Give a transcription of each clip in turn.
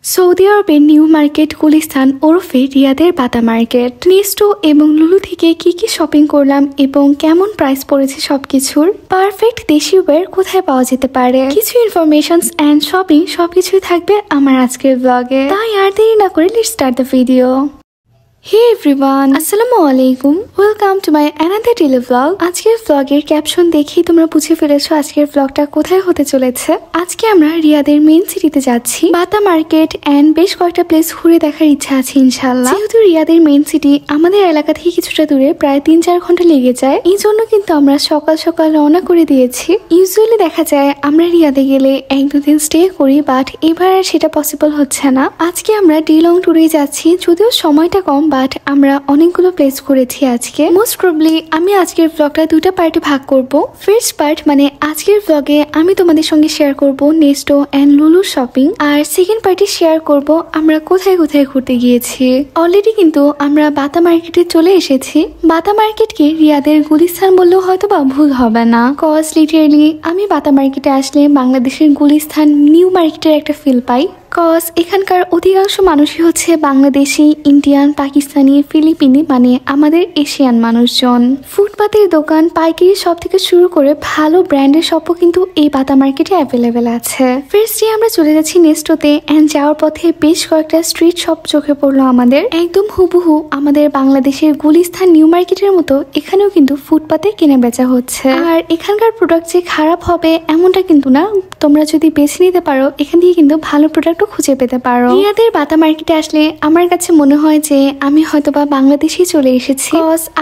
Saudi আরবের new market Gulistan ওরফে রিয়াদের বাটা মার্কেট। নেস্টো এবং লুলু থেকে কি কি শপিং করলাম এবং কেমন প্রাইস পড়েছে সবকিছুর, পারফেক্ট দেশি ওয়্যার কোথায় পাওয়া যেতে পারে, কিছু ইনফরমেশনস এন্ড শপিং সবকিছুই থাকবে আমার আজকের ব্লগে। তাই আর দেরি না করে let's start the video. Hey everyone, আসসালামু আলাইকুম, welcome to my another daily blog. আজকের ব্লগের ক্যাপশন দেখেই তোমরা বুঝে ফেলেছো আজকের ব্লগটা কোথায় হতে চলেছে। আজকে আমরা রিয়াদের মেইন সিটিতে যাচ্ছি। বাটা মার্কেট এন্ড বেশ কয়েকটা প্লেস ঘুরে দেখার ইচ্ছা আছে ইনশাআল্লাহ। যেহেতু রিয়াদের মেইন সিটি আমাদের এলাকা থেকে কিছুটা দূরে, প্রায় 3-4 ঘন্টা লেগে যায়, এই জন্য কিন্তু আমরা সকাল সকাল রওনা করে দিয়েছি। ইউজুয়ালি দেখা যায় আমরা রিয়াদে গেলে 1-2 দিন স্টে করি, বাট এবার আর সেটা পসিবল হচ্ছে না। আজকে আমরা ডে লং ট্যুরে যাচ্ছি, যদিও সময়টা কম, বাট আমরা অনেকগুলো প্লেস করেছি আজকে। মোস্ট প্রবলি আমি আজকের ব্লগটা দুটো পার্টে ভাগ করব। ফার্স্ট পার্ট মানে আজকের ব্লগে আমি তোমাদের সঙ্গে শেয়ার করব নেস্টো এন্ড লুলু শপিং, আর সেকেন্ড পার্টে শেয়ার করব আমরা কোথায় কোথায় ঘুরতে গিয়েছি। অলরেডি কিন্তু আমরা বাটা মার্কেটে চলে এসেছি। বাটা মার্কেটকে রিয়াদের গুলিস্তান বললেও হয়তো বা ভুল হবে না, কজ লিটারেলি আমি বাটা মার্কেটে আসলে বাংলাদেশের গুলিস্তান নিউ মার্কেটের একটা ফিল পাই। কজ এখানকার অধিকাংশ মানুষই হচ্ছে বাংলাদেশি, ইন্ডিয়ান, পাকিস্তানি, ফিলিপিনি, মানে আমাদের এশিয়ান মানুষজন। ফুটপাতের দোকান, পাইকারি সব থেকে শুরু করে ভালো ব্র্যান্ডের শপও কিন্তু এই বাটা মার্কেটে অ্যাভেলেবেল আছে। ফার্স্টে আমরা চলে যাচ্ছি নেস্টোতে, এন্ড যাওয়ার পথে বেশ কয়েকটা স্ট্রিট শপ চোখে পড়লো আমাদের। একদম হুবহু আমাদের বাংলাদেশের গুলিস্তান নিউ মার্কেটের মতো এখানেও কিন্তু ফুটপাতে কেনা বেচা হচ্ছে। আর এখানকার প্রোডাক্ট যে খারাপ হবে এমনটা কিন্তু না, তোমরা যদি বেছে নিতে পারো এখান থেকে কিন্তু ভালো প্রোডাক্ট খুঁজে পেতে পারো। রিয়াদের বাটা মার্কেটে আসলে আমার কাছে মনে হয় যে আমি হয়তোবা বাংলাদেশেই চলে এসেছি।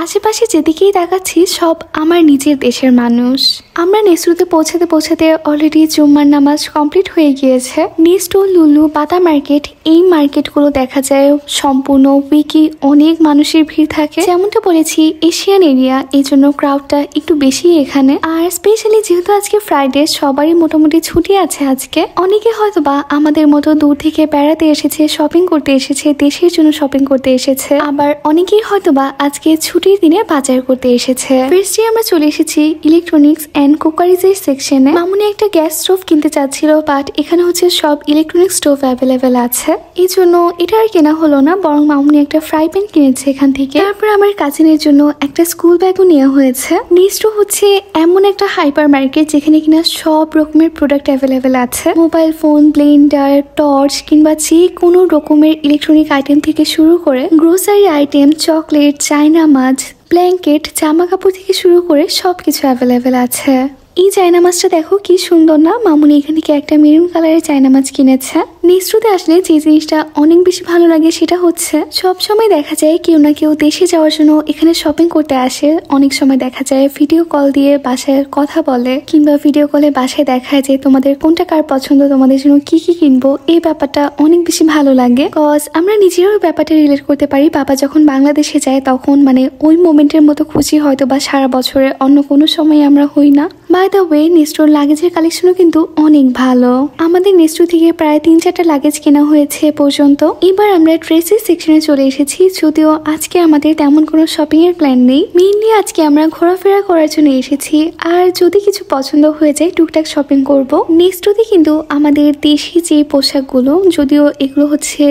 আশেপাশে যেদিকেই দেখাচ্ছি সব আমার নিজের দেশের মানুষ। আমরা নেস্টোতে পৌঁছাতে পৌঁছাতে অলরেডি জুম্মার নামাজ কমপ্লিট হয়ে গিয়েছে। নেস্টো, লুলু, বাটা মার্কেট, এই মার্কেটগুলো দেখা যায় সম্পূর্ণ উইকে অনেক মানুষের ভিড় থাকে। যেমনটা বলেছি এশিয়ান এরিয়া, এই জন্য ক্রাউডটা একটু বেশি এখানে। আর স্পেশালি যেহেতু আজকে ফ্রাইডে, সবারই মোটামুটি ছুটি আছে আজকে। অনেকে হয়তোবা আমাদের মতো দূর থেকে বেড়াতে এসেছে, শপিং করতে এসেছে, দেশের জন্য শপিং করতে এসেছে। আবার অনেকেই হয়তোবা আজকে ছুটির দিনে বাজার করতে এসেছে। ফার্স্টে আমরা চলে এসেছি ইলেকট্রনিক্স এন্ড কুকারিজের সেকশনে। মামুনি একটা গ্যাস স্টোভ কিনতে চাচ্ছিল, বাট এখানে হচ্ছে সব ইলেকট্রনিক স্টোভ অ্যাভেলেবেল আছে, এই জন্য এটা আর কেনা হলো না, বরং মামুনি একটা ফ্রাই প্যান কিনেছে এখান থেকে। তারপর আমার কাজিনের জন্য একটা স্কুল ব্যাগও নেওয়া হয়েছে। নেস্টো হচ্ছে এমন একটা হাইপার মার্কেট যেখানে কিনা সব রকমের প্রোডাক্ট অ্যাভেলেবেল আছে। মোবাইল ফোন, ব্লেন্ডার, টর্চ কিংবা যে কোনো রকমের ইলেকট্রনিক আইটেম থেকে শুরু করে গ্রোসারি আইটেম, চকলেট, চায়না মাছ, ব্ল্যাঙ্কেট, জামা কাপড় থেকে শুরু করে সবকিছু অ্যাভেলেবেল আছে। এই চায়না মাছটা দেখো কি সুন্দর না, মামুনি এখান থেকে একটা মেরুন কালারের চায়না মাছ কিনেছে। নেস্টোতে আসলে যে জিনিসটা অনেক বেশি ভালো লাগে সেটা হচ্ছে সবসময় দেখা যায় কেউ না কেউ দেশে যাওয়ার জন্য এখানে শপিং করতে আসে। অনেক সময় দেখা যায় ভিডিও কল দিয়ে বাসায় কথা বলে, কিংবা ভিডিও কলে বাসায় দেখায় যে তোমাদের কোনটা কার পছন্দ, তোমাদের জন্য কি কি কিনবো। এই ব্যাপারটা অনেক বেশি ভালো লাগে, কজ আমরা নিজেরাও ব্যাপারটা রিলেট করতে পারি। বাবা যখন বাংলাদেশে যায় তখন মানে ওই মোমেন্টের মতো খুশি হয়তো বা সারা বছরে অন্য কোনো সময় আমরা হই না। বাই দ্য ওয়ে, নেস্টোর লাগেজের কালেকশনও কিন্তু অনেক ভালো। আমাদের নেস্টো থেকে প্রায় 3-4টা লাগেজ কেনা হয়েছে পর্যন্ত। এবার আমরা ড্রেসের সেকশনে চলে এসেছি, যদিও আজকে আমাদের তেমন কোনো শপিং এর প্ল্যান নেই। মেইনলি আজকে আমরা ঘোরাফেরা করার জন্য এসেছি, আর যদি কিছু পছন্দ হয়ে যায় টুকটাক শপিং করব। নেস্টোতে কিন্তু আমাদের দেশি যে পোশাকগুলো, যদিও এগুলো হচ্ছে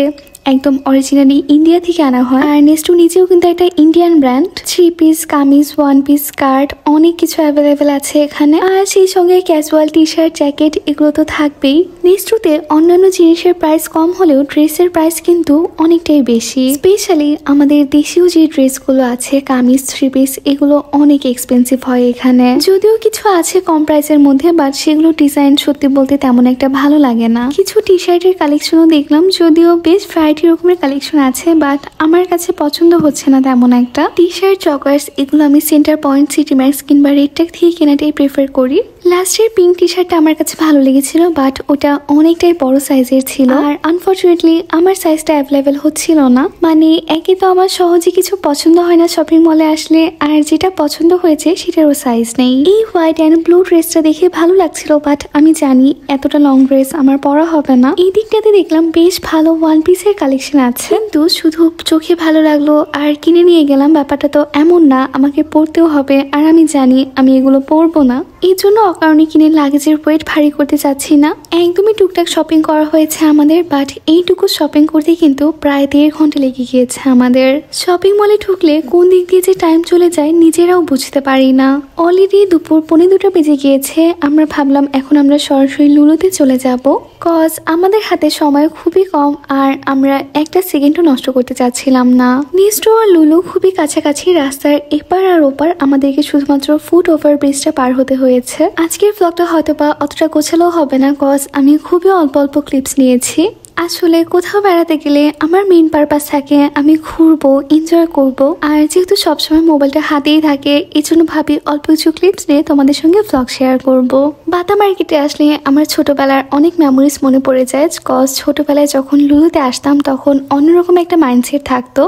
একদম অরিজিনালি ইন্ডিয়া থেকে আনা হয়, আর নেস্টো নিজেও কিন্তু একটা Indian brand. 3 piece kameez, 1 piece skirt, অনেক কিছু অ্যাভেলেবেল আছে এখানে। আর সেই সঙ্গে ক্যাজুয়াল টি শার্ট, জ্যাকেট এগুলো তো থাকবেই। নেস্টোতে অন্যান্য জিনিসের প্রাইস কম হলেও ড্রেসের প্রাইস কিন্তু অনেকটাই বেশি। স্পেশালি আমাদের দেশীয় যে ড্রেসগুলো আছে, কামিজ, 3 পিস, এগুলো অনেক এক্সপেন্সিভ হয় এখানে। যদিও কিছু আছে কম প্রাইসের মধ্যে, বাট সেগুলো ডিজাইন সত্যি বলতে তেমন একটা ভালো লাগে না। কিছু টি শার্টের কালেকশনও দেখলাম, যদিও বেশ ভ্যারাইটি রকমের কালেকশন আছে, বাট আমার কাছে পছন্দ হচ্ছে না তেমন একটা। টি শার্ট, জগার্স এগুলো আমি সেন্টার পয়েন্ট, সিটি ম্যাক্স কিংবা রেড ট্যাগ থেকে কেনাটাই প্রেফার করি। লাস্টের পিঙ্ক টি শার্টটা আমার কাছে ভালো লেগেছিল, বাট ওটা অনেকটাই বড় সাইজের ছিল, আর আনফর্চুনেটলি আমার সাইজটা অ্যাভেলেবেল হচ্ছিল না। মানে একে তো আমার সহজে কিছু পছন্দ হয় না শপিং মলে আসলে, আর যেটা পছন্দ হয়েছে সেটারও সাইজ নেই। এই হোয়াইট অ্যান্ড ব্লু ড্রেসটা দেখে ভালো লাগছিল, বাট আমি জানি এতটা লং ড্রেস আমার পরা হবে না। এই দিকটাতে দেখলাম বেশ ভালো 1 পিসের কালেকশন আছে, কিন্তু শুধু চোখে ভালো লাগলো আর কিনে নিয়ে গেলাম, ব্যাপারটা তো এমন না, আমাকে পরতেও হবে, আর আমি জানি আমি এগুলো পরবো না। এই জন্য অকারণে কিনে লাগেজের ওয়েট ভারী করতে চাচ্ছি না। একদমই টুকটাক শপিং করা হয়েছে আমাদের, বাট এইটুকু শপিং করতে কিন্তু প্রায় 1.5 ঘন্টা লেগে গিয়েছে আমাদের। শপিং মলে ঢুকলে কোন দিক দিয়ে যে টাইম চলে যায় নিজেরাও বুঝতে পারি না। অলরেডি দুপুর 1:45 বেজে গিয়েছে। আমরা ভাবলাম এখন আমরা সরাসরি লুলুতে চলে যাব, কজ আমাদের হাতে সময় খুবই কম আর আমরা একটা সেকেন্ডও নষ্ট করতে চাচ্ছিলাম না। নিস্টো আর লুলু খুবই কাছাকাছি, রাস্তার এপার আর ওপার। আমাদেরকে শুধুমাত্র ফুট ওভার ব্রিজটা পার হতে হয়েছে। আজকের ব্লগটা হয়তো বা অতটা গোছালো হবে না, কজ আমি খুবই অল্প অল্প ক্লিপস নিয়েছি। আসলে কোথাও বেড়াতে গেলে আমার মেইন পারপাস থাকে আমি ঘুরবো, এনজয় করব। আর যেহেতু সবসময় মোবাইলটা হাতেই থাকে, এই জন্য ভাবি অল্প কিছু ক্লিপস নিয়ে তোমাদের সঙ্গে ব্লগ শেয়ার করব। বাতা মার্কেটে আসলে আমার ছোটবেলার অনেক মেমোরিজ মনে পড়ে যায়, কজ ছোটবেলায় যখন লুলুতে আসতাম তখন অন্যরকম একটা মাইন্ডসেট থাকতো,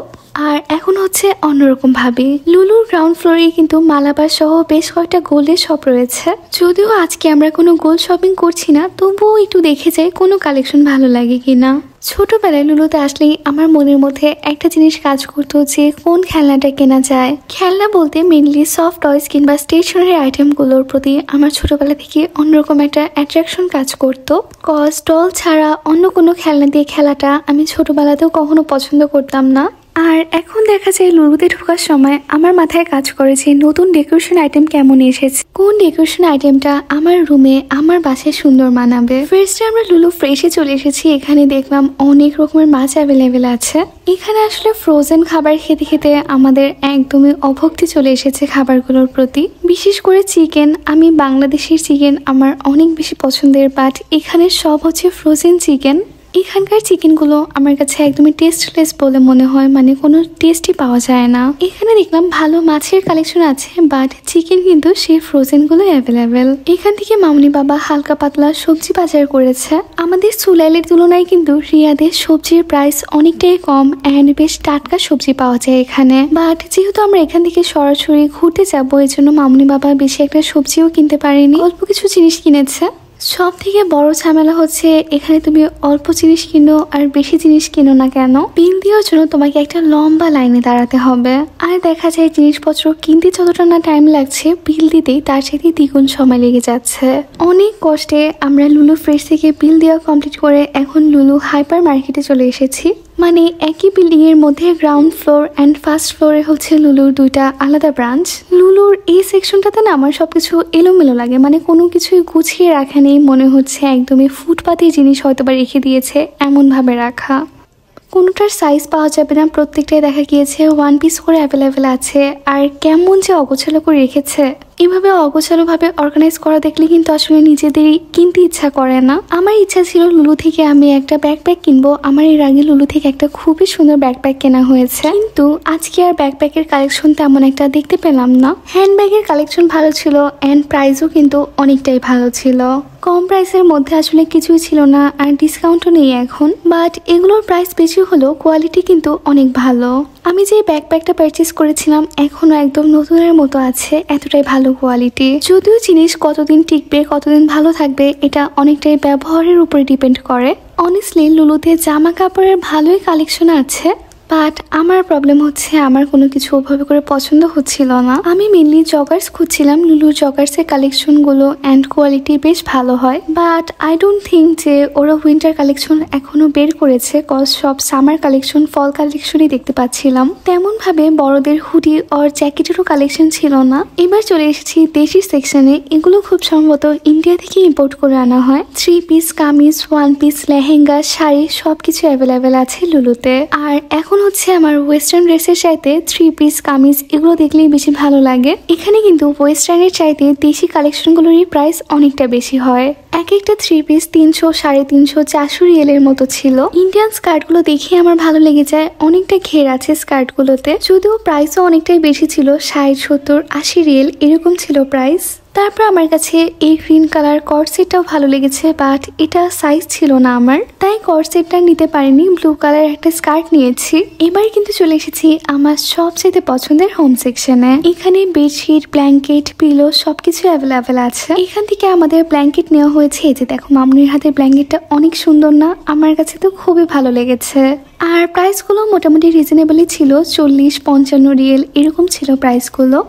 আর এখন হচ্ছে অন্যরকম ভাবে। লুলুর গ্রাউন্ড ফ্লোরে কিন্তু মালাবার সহ বেশ কয়েকটা গোল্ডের শপ রয়েছে। যদিও আজকে আমরা কোনো গোল্ড শপিং করছি না, তবুও একটু দেখে যাই কোনো কালেকশন ভালো লাগে কিনা। ছোটবেলায় লুলুতে আসলেই আমার মনের মধ্যে একটা জিনিস কাজ করতো যে কোন খেলনাটা কেনা যায়। খেলনা বলতে মেনলি সফট টয়স কিংবা স্টেশনারি আইটেমগুলোর প্রতি আমার ছোটবেলা থেকে অন্যরকম একটা অ্যাট্রাকশন কাজ করতো। কজ ডল ছাড়া অন্য কোনো খেলনা দিয়ে খেলাটা আমি ছোটবেলাতেও কখনো পছন্দ করতাম না। আর এখন দেখা যায় লুলুতে ঢোকার সময় আমার মাথায় কাজ করে যে নতুন ডেকোরেশন আইটেম কেমন এসেছে, কোন ডেকোরেশন আইটেমটা আমার রুমে আমার বাসায় সুন্দর মানাবে। ফার্স্টে আমরা লুলু ফ্রেশে চলে এসেছি। এখানে দেখলাম অনেক রকমের মাছ অ্যাভেলেবেল আছে। এখানে আসলে ফ্রোজেন খাবার খেতে খেতে আমাদের একদমই অভক্তি চলে এসেছে খাবারগুলোর প্রতি। বিশেষ করে চিকেন, আমি বাংলাদেশের চিকেন আমার অনেক বেশি পছন্দের, বাট এখানে সব হচ্ছে ফ্রোজেন চিকেন। এখানকার চিকেনগুলো আমার কাছে একদমই টেস্টলেস বলে মনে হয়, মানে কোনো টেস্টই পাওয়া যায় না। এখানে দেখলাম ভালো মাছের কালেকশন আছে, বাট চিকেন কিন্তু সেই ফ্রোজেনগুলো অ্যাভেলেবেল। এখান থেকে মামনি বাবা হালকা পাতলা সবজি বাজার করেছে। আমাদের সুলাইলের তুলনায় কিন্তু রিয়াদের সবজির প্রাইস অনেকটাই কম অ্যান্ড বেশ টাটকা সবজি পাওয়া যায় এখানে। বাট যেহেতু আমরা এখান থেকে সরাসরি ঘুরতে যাবো, এই জন্য মামনি বাবা বেশি একটা সবজিও কিনতে পারেনি, অল্প কিছু জিনিস কিনেছে। সব থেকে বড় ঝামেলা হচ্ছে এখানে তুমি অল্প জিনিস কিনো আর বেশি জিনিস কিনো না কেন, বিল দেওয়ার জন্য তোমাকে একটা লম্বা লাইনে দাঁড়াতে হবে। আর দেখা যায় জিনিসপত্র কিনতে যতটা না টাইম লাগছে, বিল দিতেই তার সাথে দ্বিগুণ সময় লেগে যাচ্ছে। অনেক কষ্টে আমরা লুলু ফ্রেশ থেকে বিল দেওয়া কমপ্লিট করে এখন লুলু হাইপার মার্কেটে চলে এসেছি। মানে একই বিল্ডিং এর মধ্যে গ্রাউন্ড ফ্লোর অ্যান্ড ফার্স্ট ফ্লোরে হচ্ছে লুলুর দুইটা আলাদা ব্রাঞ্চ। লুলুর এই সেকশনটাতে না আমার সবকিছু এলোমেলো লাগে, মানে কোনো কিছুই গুছিয়ে রাখা নেই, মনে হচ্ছে একদমই ফুটপাতি জিনিস হয়তো বা রেখে দিয়েছে এমন ভাবে রাখা। কোনোটার সাইজ পাওয়া যাবে না, প্রত্যেকটাই দেখা গিয়েছে 1 পিস করে অ্যাভেলেবেল আছে। আর কেমন যে অগোছালো করে রেখেছে, এভাবে অগোছালো ভাবে অর্গানাইজ করা দেখলে কিন্তু আসলে নিজেদেরই কিনতে ইচ্ছা করে না। আমার ইচ্ছা ছিল লুলু থেকে আমি একটা ব্যাকপ্যাক কিনবো। আমার এর আগে লুলু থেকে একটা খুবই সুন্দর ব্যাকপ্যাক কেনা হয়েছে, কিন্তু আজকে আর ব্যাকপ্যাকের কালেকশন তেমন একটা দেখতে পেলাম না। হ্যান্ডব্যাগের কালেকশন ভালো ছিল অ্যান্ড প্রাইসও কিন্তু অনেকটাই ভালো ছিল। কম প্রাইসের মধ্যে আসলে কিছুই ছিল না, আর ডিসকাউন্টও নেই এখন। বাট এগুলোর প্রাইস বেশি হলেও কোয়ালিটি কিন্তু অনেক ভালো। আমি যে ব্যাকপ্যাকটা পারচেস করেছিলাম এখনো একদম নতুনের মতো আছে, এতটাই ভালো কোয়ালিটি। যদিও জিনিস কতদিন টিকবে, কতদিন ভালো থাকবে, এটা অনেকটাই ব্যবহারের উপরে ডিপেন্ড করে। অনেস্টলি লুলুতে জামা কাপড়ের ভালোই কালেকশন আছে, বাট আমার প্রবলেম হচ্ছে আমার কোনো কিছু ওভাবে করে পছন্দ হচ্ছিল না। আমি মেনলি জগার্স খুঁজছিলাম। লুলুর জগার্সের কালেকশনগুলো অ্যান্ড কোয়ালিটি বেশ ভালো হয়, বাট আই ডোন্ট থিঙ্ক যে ওরা উইন্টার কালেকশন এখনো বের করেছে, কজ সব সামার কালেকশন, ফল কালেকশনই দেখতে পাচ্ছিলাম। তেমন ভাবে বড়দের হুডি আর জ্যাকেটেরও কালেকশন ছিল না। এবার চলে এসেছি দেশি সেকশনে। এগুলো খুব সম্ভবত ইন্ডিয়া থেকে ইম্পোর্ট করে আনা হয়। 3 পিস কামিজ, 1 পিস লেহেঙ্গা, শাড়ি সবকিছু অ্যাভেলেবেল আছে লুলুতে। আর এখন হচ্ছে আমার ওয়েস্টার্ন ড্রেসের চাইতে 3 পিস কামিজ এগুলো দেখলেই বেশি ভালো লাগে। এখানে কিন্তু ওয়েস্টার্নের চাইতে দেশি কালেকশনগুলোরই প্রাইস অনেকটা বেশি হয়। এক একটা 3 পিস 300, 350, 400 রিয়েলের মতো ছিল। ইন্ডিয়ান স্কার্টগুলো দেখে আমার ভালো লেগে যায়, অনেকটা ঘের আছে স্কার্টগুলোতে। যদিও প্রাইসও অনেকটাই বেশি ছিল, 60, 70, 80 রিয়েল এরকম ছিল প্রাইস। তারপর আমার কাছে এই গ্রিন কালার কর্সেটটাও ভালো লেগেছে, বাট এটা সাইজ ছিল না আমার, তাই কর্সেটটা নিতে পারিনি। ব্লু কালার একটা স্কার্ট নিয়েছি। এবার কিন্তু চলে এসেছি আমার সবচেয়ে পছন্দের হোম সেকশনে। এখানে বেডশিট, ব্ল্যাঙ্কেট, পিলো সবকিছু অ্যাভেলেবেল আছে। এখান থেকে আমাদের ব্ল্যাঙ্কেট নেওয়া হয়েছে। এই যে দেখো মামুনির হাতের ব্ল্যাঙ্কেটটা অনেক সুন্দর না? আমার কাছে তো খুবই ভালো লেগেছে। আর প্রাইসগুলো মোটামুটি রিজনেবলই ছিল, 40, 55 রিয়েল এরকম ছিল প্রাইসগুলো।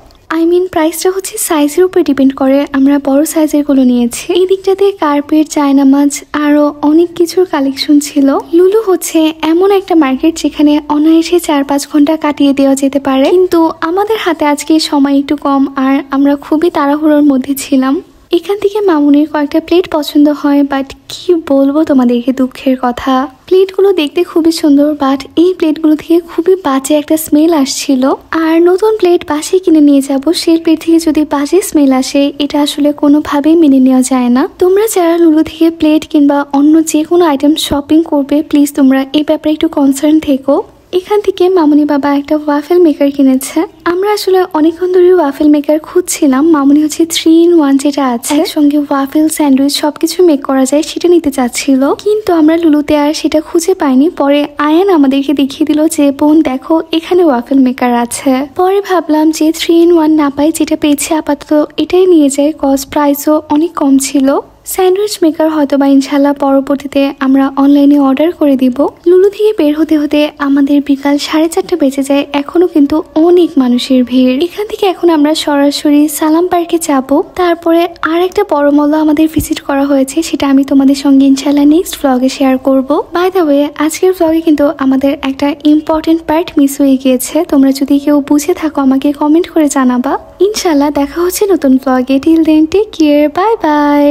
প্রাইসটা হচ্ছে সাইজের উপর ডিপেন্ড করে, আমরা বড় সাইজের গুলো নিয়েছি। এই দিকটাতে কার্পেট, চায়নামাজ আরো অনেক কিছুর কালেকশন ছিল। লুলু হচ্ছে এমন একটা মার্কেট যেখানে অনায়াসে 4-5 ঘন্টা কাটিয়ে দেওয়া যেতে পারে, কিন্তু আমাদের হাতে আজকে সময় একটু কম আর আমরা খুবই তাড়াহুড়োর মধ্যে ছিলাম। এখান থেকে মামুনির কয়েকটা প্লেট পছন্দ হয়, বাট কি বলবো তোমাদেরকে দুঃখের কথা, প্লেটগুলো দেখতে খুবই সুন্দর বাট এই প্লেটগুলো থেকে খুবই বাজে একটা স্মেল আসছিল। আর নতুন প্লেট বাসে কিনে নিয়ে যাব, সেই প্লেট থেকে যদি বাজে স্মেল আসে এটা আসলে কোনোভাবেই মেনে নেওয়া যায় না। তোমরা যারা লুলু থেকে প্লেট কিংবা অন্য যে কোনো আইটেম শপিং করবে, প্লিজ তোমরা এই ব্যাপারে একটু কনসার্ন থেকো। এখান থেকে মামুনি বাবা একটা ওয়াফেল মেকার কিনেছে। আমরা আসলে অনেকক্ষণ ধরে ওয়াফেল মেকার খুঁজছিলাম। মামুনি হচ্ছে 3-in-1 যেটা আছে, একসঙ্গে ওয়াফেল, স্যান্ডউইচ সবকিছু মেক করা যায় সেটা নিতে চাচ্ছিল, কিন্তু আমরা লুলুতে আর সেটা খুঁজে পাইনি। পরে আয়ান আমাদেরকে দেখিয়ে দিল যে বোন দেখো এখানে ওয়াফেল মেকার আছে। পরে ভাবলাম যে 3-in-1 না পাই, যেটা পেয়েছি আপাতত এটাই নিয়ে যাই, কস্ট প্রাইসও অনেক কম ছিল। স্যান্ডউইচ মেকার হয়তো বা ইনশাল্লাহ পরবর্তীতে আমরা অনলাইনে অর্ডার করে দিব। লুলু থেকে বের হতে হতে আমাদের বিকাল 4:30 বেজে যায়, এখনো কিন্তু অনেক মানুষের ভিড়। এখান থেকে এখন আমরা সরাসরি সালাম পার্কে যাব। তারপরে আর একটা বড় মল আমাদের ভিজিট করা হয়েছে, সেটা আমি তোমাদের সঙ্গে ইনশাল্লাহ নেক্সট ব্লগে শেয়ার করব। বাই দ্য ওয়ে, আজকের ব্লগে কিন্তু আমাদের একটা ইম্পর্টেন্ট পার্ট মিস হয়ে গিয়েছে। তোমরা যদি কেউ বুঝে থাকো আমাকে কমেন্ট করে জানাবা। ইনশাল্লাহ দেখা হচ্ছে নতুন ব্লগে। Till then take care, bye by.